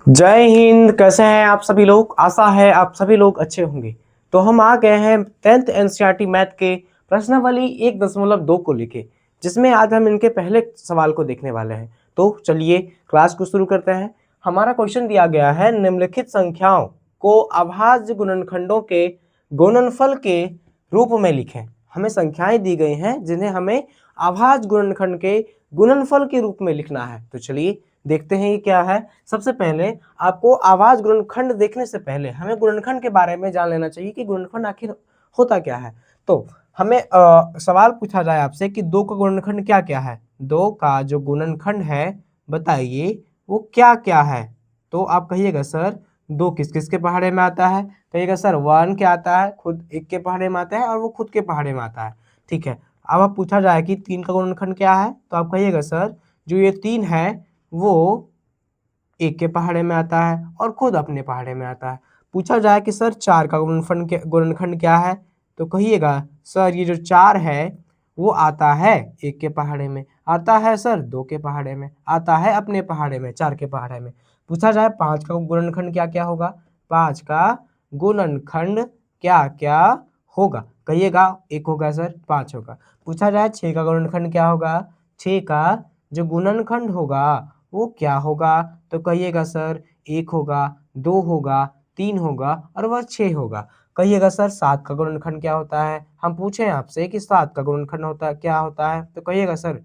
जय हिंद। कैसे हैं आप सभी लोग? आशा है आप सभी लोग अच्छे होंगे। तो हम आ गए हैं 10th एनसीईआरटी मैथ के प्रश्नावली 1.2 को लेके, जिसमें आज हम इनके पहले सवाल को देखने वाले हैं। तो चलिए क्लास को शुरू करते हैं। हमारा क्वेश्चन दिया गया है, निम्नलिखित संख्याओं को अभाज्य गुणनखंडों के गुणनफल के रूप में लिखें। हमें संख्याएं दी गई हैं जिन्हें हमें अभाज्य गुणनखंड के गुणनफल के रूप में लिखना है। तो चलिए देखते हैं ये क्या है। सबसे पहले आपको अभाज्य गुणनखंड देखने से पहले हमें गुणनखंड के बारे में जान लेना चाहिए कि गुणनखंड आखिर होता क्या है। तो हमें सवाल पूछा जाए आपसे कि 2 का गुणनखंड क्या क्या है। 2 का जो गुणनखंड है बताइए वो क्या क्या है। तो आप कहिएगा सर 2 किस किस के पहाड़े में आता है। कहिएगा सर 1 क्या आता है, खुद 1 के पहाड़े में आता है और वो खुद के पहाड़े में आता है। ठीक है। अब आप पूछा जाए कि 3 का गुणनखंड क्या है, तो आप कहिएगा सर जो ये 3 है वो 1 के पहाड़े में आता है और खुद अपने पहाड़े में आता है। पूछा जाए कि सर 4 का गुणनखंड क्या है, तो कहिएगा सर ये जो 4 है वो आता है 1 के पहाड़े में, आता है सर 2 के पहाड़े में, आता है अपने पहाड़े में 4 के पहाड़े में। पूछा जाए 5 का गुणनखंड क्या क्या होगा, 5 का गुणनखंड क्या क्या होगा। कहिएगा 1 होगा सर, 5 होगा। पूछा जाए 6 का गुणनखंड क्या होगा, 6 का जो गुणनखंड होगा वो क्या होगा, तो कहिएगा सर 1 होगा, 2 होगा, 3 होगा और वह 6 होगा। कहिएगा सर 7 का गुणनखंड क्या होता है। हम पूछें आपसे कि 7 का गुणनखंड होता क्या होता है, तो कहिएगा सर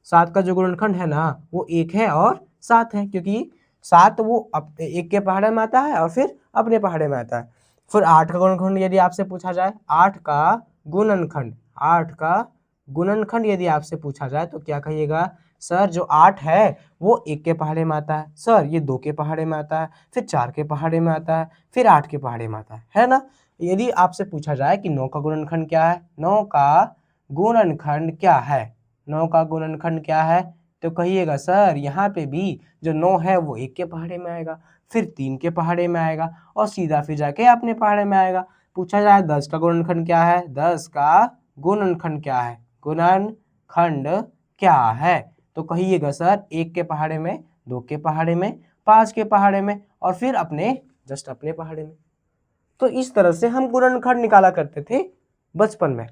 7 का जो गुणनखंड है ना वो 1 है और 7 है, क्योंकि 7 वो 1 के पहाड़े में आता है और फिर अपने पहाड़े में आता है। फिर 8 का गुणनखंड यदि आपसे पूछा जाए, 8 का गुणनखंड, 8 का गुणनखंड यदि आपसे पूछा जाए तो क्या कहिएगा सर जो 8 है वो 1 के पहाड़े में आता है, सर ये 2 के पहाड़े में आता है, फिर 4 के पहाड़े में आता है, फिर 8 के पहाड़े में आता है ना। यदि आपसे पूछा जाए कि 9 का गुणनखंड क्या है, 9 का गुणनखंड क्या है, 9 का गुणनखंड क्या है, तो कहिएगा सर यहाँ पे भी जो 9 है वो 1 के पहाड़े में आएगा, फिर 3 के पहाड़े में आएगा और सीधा फिर जाके अपने पहाड़े में आएगा। पूछा जाए 10 का गुणनखंड क्या है, 10 का गुणनखंड क्या है, गुणनखंड क्या है, तो कहिएगा सर 1 के पहाड़े में, 2 के पहाड़े में, 5 के पहाड़े में और फिर अपने जस्ट अपने पहाड़े में। तो इस तरह से हम गुणनखंड निकाला करते थे बचपन में।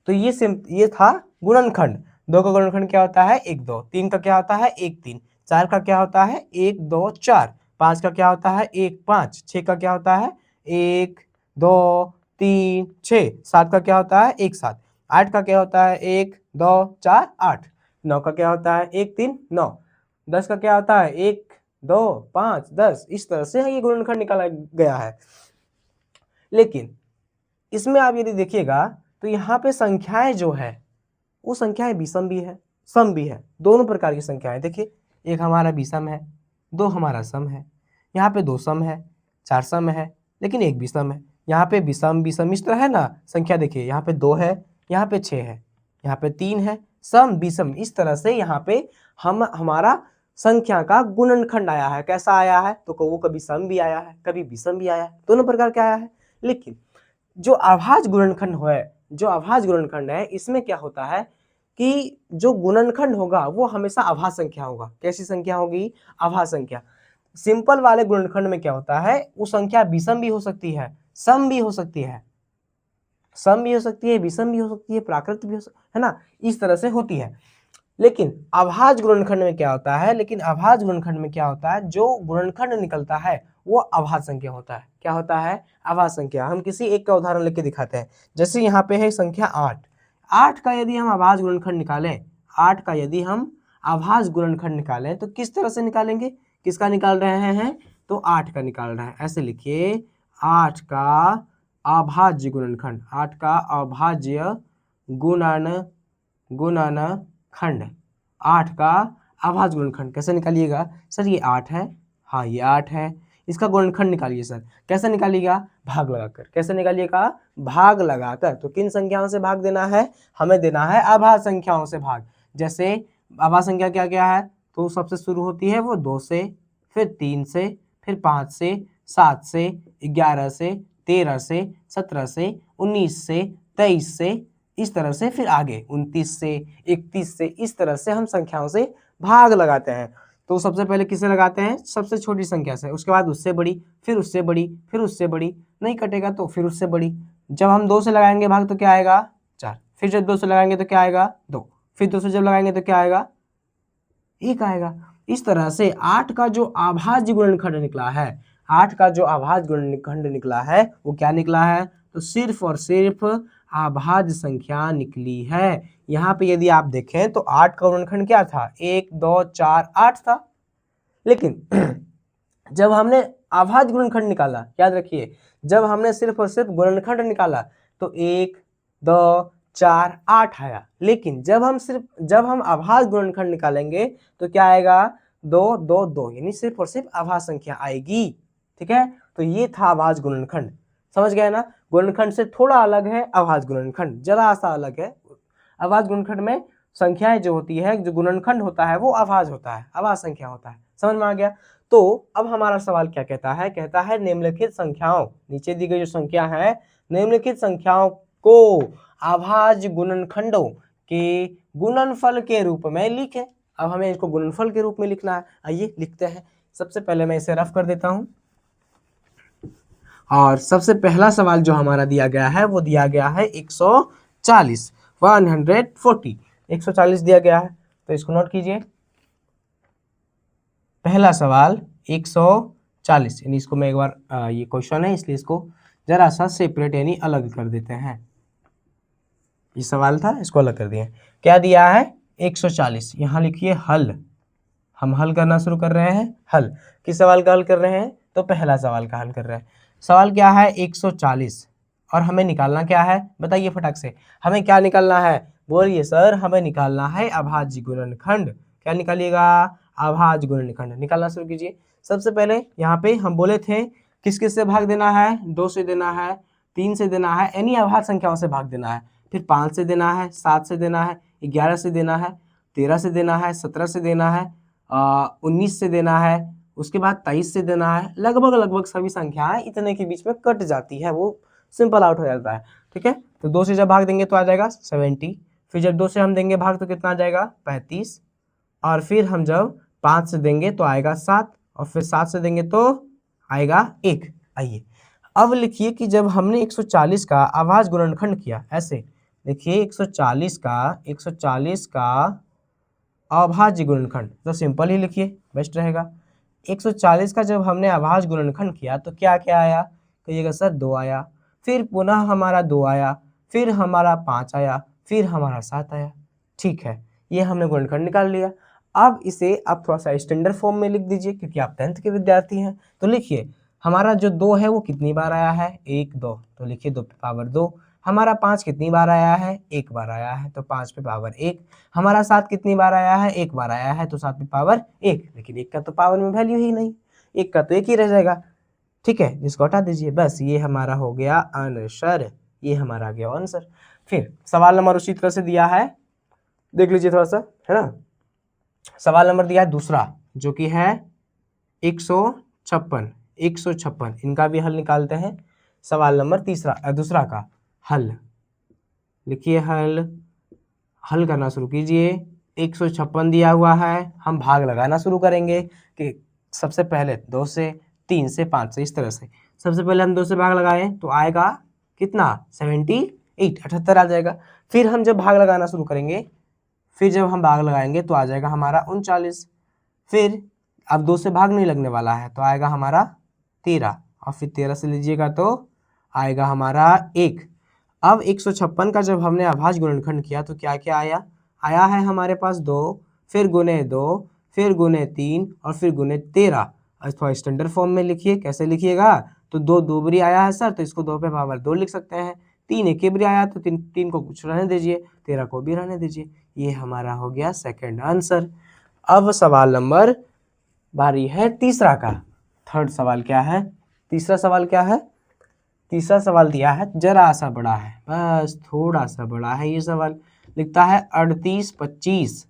तो ये था गुणनखंड। 2 का गुणनखंड क्या होता है, 1 2, 3 का क्या होता है 1 3, 4 का क्या होता है 1 2 4, 5 का क्या होता है 1 5, 6 का क्या होता है 1 2 3 6, 7 का क्या होता है 1 7, 8 का क्या होता है 1 2 4 8, 9 का क्या होता है 1 3 9, 10 का क्या होता है 1 2 5 10। इस तरह से ये गुणनखंड निकाला गया है। लेकिन इसमें आप यदि देखिएगा तो यहाँ पे संख्याएं जो है वो संख्याएं विषम भी है सम भी है, दोनों प्रकार की संख्याएं। देखिए एक हमारा विषम है, 2 हमारा सम है, यहाँ पे 2 सम है, 4 सम है, लेकिन 1 विषम है। यहाँ पे विषम विषम इस तरह है ना संख्या। देखिए यहाँ पे 2 है, यहाँ पे 6 है, यहाँ पे 3 है, सम विषम इस तरह से यहाँ पे हमारा संख्या का गुणनखंड आया है। कैसा आया है, तो वो कभी सम भी आया है कभी विषम भी आया है, दोनों प्रकार का आया है। लेकिन जो अभाज्य गुणनखंड है, जो अभाज्य गुणनखंड है इसमें क्या होता है कि जो गुणनखंड होगा वो हमेशा अभाज्य संख्या होगा। कैसी संख्या होगी, अभाज्य संख्या। सिंपल वाले गुणनखंड में क्या होता है वो संख्या विषम भी हो सकती है, सम भी हो सकती है, सम भी हो सकती है, विषम भी हो सकती है, प्राकृत भी हो सकती है ना, इस तरह से होती है। लेकिन अभाज्य गुणनखंड में क्या होता है, लेकिन अभाज्य गुणनखंड में क्या होता है, जो गुणनखंड निकलता है वो अभाज्य संख्या होता है। क्या होता है, अभाज्य संख्या। हम किसी एक का उदाहरण लेके दिखाते हैं। जैसे यहाँ पे है संख्या 8, 8 का यदि हम अभाज्य गुणनखंड निकालें, 8 का यदि हम अभाज्य गुणनखंड निकालें तो किस तरह से निकालेंगे, किसका निकाल रहे हैं, तो 8 का निकाल रहे हैं। ऐसे लिखिए 8 का अभाज्य गुणनखंड, 8 का अभाज्य गुणनखंड, 8 का अभाज्य गुणनखंड कैसे निकालिएगा, सर ये 8 है, हाँ ये 8 है, इसका गुणनखंड निकालिए सर। कैसे निकालिएगा, भाग लगाकर। कैसे निकालिएगा, भाग लगाकर। तो किन संख्याओं से भाग देना है, हमें देना है अभाज्य संख्याओं से भाग। जैसे अभाज्य संख्या क्या क्या है, तो सबसे शुरू होती है वो 2 से, फिर 3 से, फिर 5 से, 7 से, 11 से, 13 से, 17 से, 19 से, 23 से, इस तरह से फिर आगे 29 से, 31 से, इस तरह से हम संख्याओं से भाग लगाते हैं। तो सबसे पहले किससे लगाते हैं, सबसे छोटी संख्या से, उसके बाद उससे बड़ी, फिर उससे बड़ी, फिर उससे बड़ी, नहीं कटेगा तो फिर उससे बड़ी। जब हम 2 से लगाएंगे भाग तो क्या आएगा 4, फिर जब 2 से लगाएंगे तो क्या आएगा 2, फिर 2 से जब लगाएंगे तो क्या आएगा 1 आएगा। इस तरह से 8 का जो अभाज्य गुणनखंड निकला है, 8 का जो अभाज्य गुणनखंड निकला है वो क्या निकला है, तो सिर्फ और सिर्फ अभाज्य संख्या निकली है। यहाँ पे यदि आप देखें तो 8 का गुणनखंड क्या था, 1 2 4 8 था, लेकिन जब हमने अभाज्य गुणनखंड निकाला, याद रखिए जब हमने सिर्फ और सिर्फ गुणनखंड निकाला तो 1 2 4 8 आया, लेकिन जब हम अभाज्य गुणनखंड निकालेंगे तो क्या आएगा 2 2 2, यानी सिर्फ और सिर्फ अभाज्य संख्या आएगी। ठीक है, तो ये था अभाज्य गुणनखंड, समझ गए ना। गुणनखंड से थोड़ा अलग है अभाज्य गुणनखंड, जरा सा अलग है। अभाज्य गुणनखंड में संख्याएं जो होती है, जो गुणनखंड होता है वो अभाज्य होता है, अभाज्य संख्या होता है, समझ में आ गया। तो अब हमारा सवाल क्या कहता है, कहता है निम्नलिखित संख्याओं, नीचे दी गई जो संख्या है, निम्नलिखित संख्याओं को अभाज्य गुणनखंडों के गुणनफल के रूप में लिखें। अब हमें इसको गुणनफल के रूप में लिखना है, आइए लिखते हैं। सबसे पहले मैं इसे रफ कर देता हूं, और सबसे पहला सवाल जो हमारा दिया गया है वो दिया गया है 140, 140 दिया गया है, तो इसको नोट कीजिए। पहला सवाल 140, यानी इसको मैं एक बार ये क्वेश्चन है इसलिए इसको जरा सा सेपरेट यानी अलग कर देते हैं। ये सवाल था, इसको अलग कर दिए। क्या दिया है 140, यहाँ लिखिए हल, हम हल करना शुरू कर रहे हैं। हल किस सवाल का हल कर रहे हैं, तो पहला सवाल का हल कर रहे हैं। सवाल क्या है 140, और हमें निकालना क्या है, बताइए फटाक से, हमें क्या निकालना है, बोलिए सर, हमें निकालना है अभाज्य गुणनखंड। क्या निकालिएगा, अभाज्य गुणनखंड निकालना शुरू कीजिए। सबसे पहले यहाँ पे हम बोले थे किस किस से भाग देना है, 2 से देना है, 3 से देना है, यानी अभाज्य संख्याओं से भाग देना है, फिर 5 से देना है, 7 से देना है, 11 से देना है, 13 से देना है, 17 से देना है, 19 से देना है, उसके बाद 23 से देना है। लगभग सभी संख्याएं इतने के बीच में कट जाती है, वो सिंपल आउट हो जाता है। ठीक है, तो 2 से जब भाग देंगे तो आ जाएगा 70, फिर जब 2 से हम देंगे भाग तो कितना आ जाएगा 35, और फिर हम जब 5 से देंगे तो आएगा 7, और फिर 7 से देंगे तो आएगा 1। आइए अब लिखिए कि जब हमने 140 का अभाज्य गुणनखंड किया, ऐसे देखिए 140 का अभाज्य गुणनखंड, तो सिंपल ही लिखिए बेस्ट रहेगा। 140 का जब हमने अभाज्य गुणनखंड किया तो क्या क्या आया, कहिएगा सर 2 आया, फिर पुनः हमारा 2 आया, फिर हमारा 5 आया, फिर हमारा 7 आया। ठीक है, ये हमने गुणनखंड निकाल लिया। अब इसे आप थोड़ा सा स्टैंडर्ड फॉर्म में लिख दीजिए, क्योंकि आप 10th के विद्यार्थी हैं। तो लिखिए हमारा जो 2 है वो कितनी बार आया है, 1 2, तो लिखिए 2 पे पावर 2। हमारा 5 कितनी बार आया है, 1 बार आया है, तो 5 पे पावर 1। हमारा 7 कितनी बार आया है, 1 बार आया है, तो 7 पे पावर 1, लेकिन 1 का तो पावर में वैल्यू ही नहीं, 1 का तो 1 ही रह जाएगा। ठीक है, जिसको हटा दीजिए, बस ये हमारा हो गया आंसर, ये हमारा आ गया आंसर। फिर सवाल नंबर उसी तरह से दिया है, देख लीजिए थोड़ा सा, है ना। सवाल नंबर दिया है दूसरा, जो कि है 156, इनका भी हल निकालते हैं। सवाल नंबर दूसरा का हल लिखिए, हल करना शुरू कीजिए। 156 दिया हुआ है, हम भाग लगाना शुरू करेंगे कि सबसे पहले 2 से, 3 से, 5 से, इस तरह से। सबसे पहले हम 2 से भाग लगाएं तो आएगा कितना 78, 78 आ जाएगा। फिर हम जब भाग लगाना शुरू करेंगे, फिर जब हम भाग लगाएंगे तो आ जाएगा हमारा 39, फिर अब 2 से भाग नहीं लगने वाला है तो आएगा हमारा 13, और फिर 13 से लीजिएगा तो आएगा हमारा 1। अब 156 का जब हमने अभाज्य गुणनखंड किया तो क्या क्या आया, आया है हमारे पास 2, फिर गुने 2, फिर गुने 3, और फिर गुने 13। अथवा स्टैंडर्ड फॉर्म में लिखिए, कैसे लिखिएगा, तो 2 दोबरी आया है सर, तो इसको 2 पे पावर 2 लिख सकते हैं। 3 एकेबरी आया तो 3 को कुछ रहने दीजिए, 13 को भी रहने दीजिए। ये हमारा हो गया सेकंड आंसर। अब सवाल नंबर बारी है तीसरा का। थर्ड सवाल क्या है, तीसरा सवाल क्या है, तीसरा सवाल दिया है जरा सा बड़ा है, बस थोड़ा सा बड़ा है ये सवाल। लिखता है 38 25,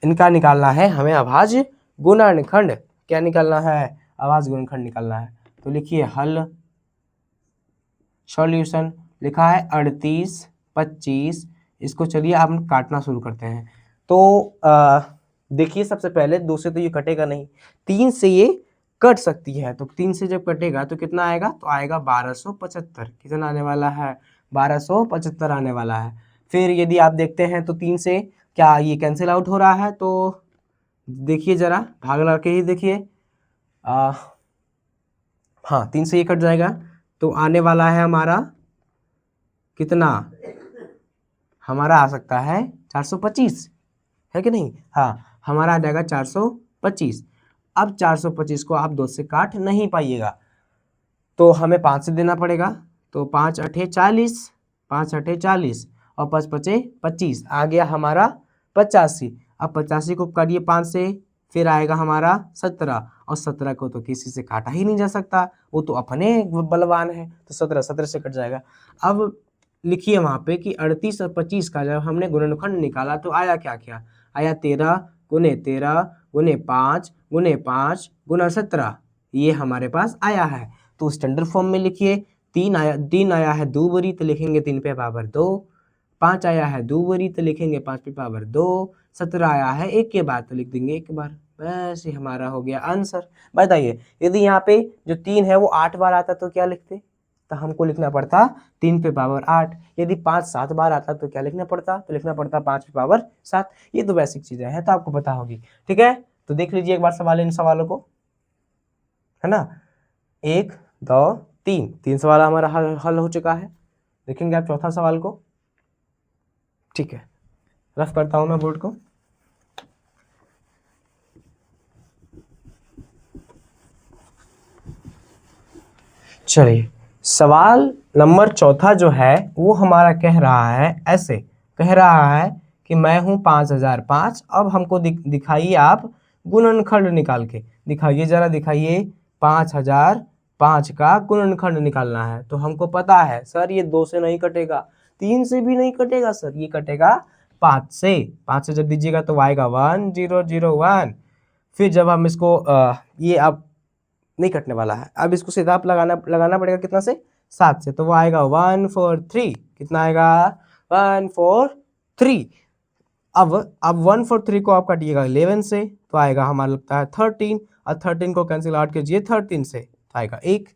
इनका निकालना है हमें अभाज्य गुणनखंड। क्या निकालना है, अभाज्य गुणनखंड निकालना है। तो लिखिए हल, सॉल्यूशन, लिखा है 38 25, इसको चलिए हम काटना शुरू करते हैं। तो देखिए सबसे पहले 2 से तो ये कटेगा नहीं, 3 से ये कट सकती है, तो 3 से जब कटेगा तो कितना आएगा, तो आएगा 1275। कितना आने वाला है, 1275 आने वाला है। फिर यदि आप देखते हैं तो 3 से क्या ये कैंसिल आउट हो रहा है, तो देखिए जरा भाग लगा के ही देखिए, हाँ 3 से ये कट जाएगा, तो आने वाला है हमारा कितना, हमारा आ सकता है 425, है कि नहीं, हाँ हमारा आ जाएगा 425। अब 425 को आप 2 से काट नहीं पाइएगा, तो हमें 5 से देना पड़ेगा, तो 5 अठे 40, 5 अठे 40 और 5 पचे 25, आ गया हमारा 85। अब 85 को काटिए 5 से, फिर आएगा हमारा 17, और 17 को तो किसी से काटा ही नहीं जा सकता, वो तो अपने बलवान है, तो 17 से कट जाएगा। अब लिखिए वहाँ पे कि 38 और 25 का जब हमने गुणनखंड निकाला तो आया क्या क्या, आया 13 गुने 13 गुने 5 गुने 5 गुना 17, ये हमारे पास आया है। तो स्टैंडर्ड फॉर्म में लिखिए, 3 आया है 2 बरी तो लिखेंगे 3 पे पावर 2, 5 आया है 2 बरी तो लिखेंगे 5 पे पावर 2, 17 आया है 1 के बाद तो लिख देंगे 1 बार, बस ये हमारा हो गया आंसर। बताइए यदि यहाँ पे जो 3 है वो 8 बार आता तो क्या लिखते, तो हमको लिखना पड़ता 3 पे पावर 8। यदि 5 7 बार आता तो क्या लिखना पड़ता, तो लिखना पड़ता 5 पे पावर 7। ये तो बेसिक चीजें हैं, तो आपको पता होगी, ठीक है। तो देख लीजिए एक बार सवाल, इन सवालों को, है ना, 1 2 3 सवाल हमारा हल हो चुका है। देखेंगे आप चौथा सवाल को, ठीक है, रफ करता हूं मैं बोर्ड को। चलिए सवाल नंबर चौथा जो है वो हमारा कह रहा है ऐसे, कह रहा है कि मैं हूं 5005। अब हमको दिखाइए आप गुणनखंड निकाल के दिखाइए, जरा दिखाइए 5005 का गुणनखंड निकालना है। तो हमको पता है सर ये 2 से नहीं कटेगा, 3 से भी नहीं कटेगा सर, ये कटेगा 5 से। 5 से जब दीजिएगा तो आएगा 1001। फिर जब हम इसको ये अब नहीं कटने वाला है, अब इसको सीधा आप लगाना पड़ेगा कितना से, 7 से, तो वो आएगा 143। कितना आएगा, 143। अब 143 को आप काटिएगा 11 से तो आएगा हमारा लगता है 13, और 13 को कैंसिल आउट कीजिए 13 से तो आएगा 1।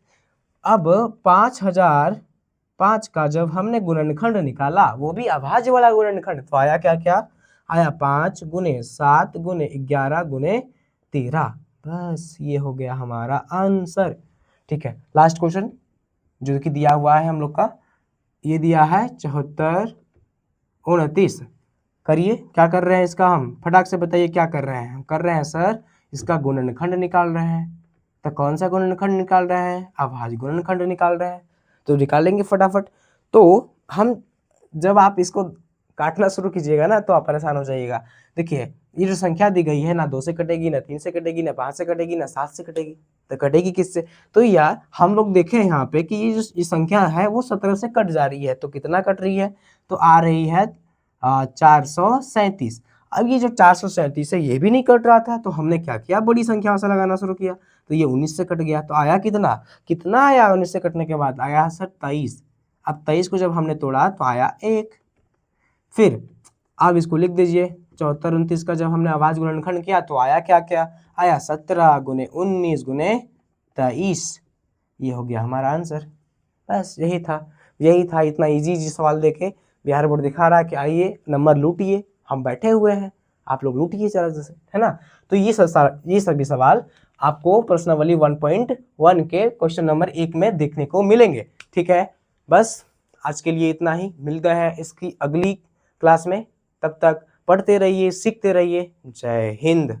अब 5005 का जब हमने गुणनखंड निकाला, वो भी अभाज्य वाला गुणनखंड, तो आया क्या क्या, आया 5 गुने 7 गुने 11 गुने 13। बस ये हो गया हमारा आंसर, ठीक है। लास्ट क्वेश्चन जो कि दिया हुआ है हम लोग का, ये दिया है 74 29। करिए, क्या कर रहे हैं इसका, हम फटाक से बताइए क्या कर रहे हैं। हम कर रहे हैं सर इसका गुणनखंड निकाल रहे हैं। तो कौन सा गुणनखंड निकाल रहे हैं, अभाज्य गुणनखंड निकाल रहे हैं, तो निकालेंगे फटाफट। तो हम जब आप इसको काटना शुरू कीजिएगा ना तो आप परेशान हो जाइएगा। देखिए ये जो संख्या दी गई है ना 2 से कटेगी, ना 3 से कटेगी, ना 5 से कटेगी, ना 7 से कटेगी, तो कटेगी किससे, तो यार हम लोग देखें यहाँ पे कि ये जो संख्या है वो 17 से कट जा रही है, तो कितना कट रही है, तो आ रही है 437। अब ये जो 437 है ये भी नहीं कट रहा था, तो हमने क्या किया, बड़ी संख्याओं से लगाना शुरू किया, तो ये 19 से कट गया, तो आया कितना, कितना आया 19 से कटने के बाद, आया सर 23। अब 23 को जब हमने तोड़ा तो आया 1। फिर अब इसको लिख दीजिए, 74 29 का जब हमने अभाज्य गुणनखंड किया तो आया क्या क्या, आया 17 गुने 19 गुने 23। ये हो गया हमारा आंसर। बस यही था। इतना इजी सवाल देके बिहार बोर्ड दिखा रहा है कि आइए नंबर लूटिए, हम बैठे हुए हैं, आप लोग लूटिए जरा से, है ना। तो ये सभी सवाल आपको प्रश्नावली 1.1 के क्वेश्चन नंबर 1 में देखने को मिलेंगे, ठीक है। बस आज के लिए इतना ही, मिलते हैं इसकी अगली क्लास में, तब तक पढ़ते रहिए, सीखते रहिए। जय हिंद।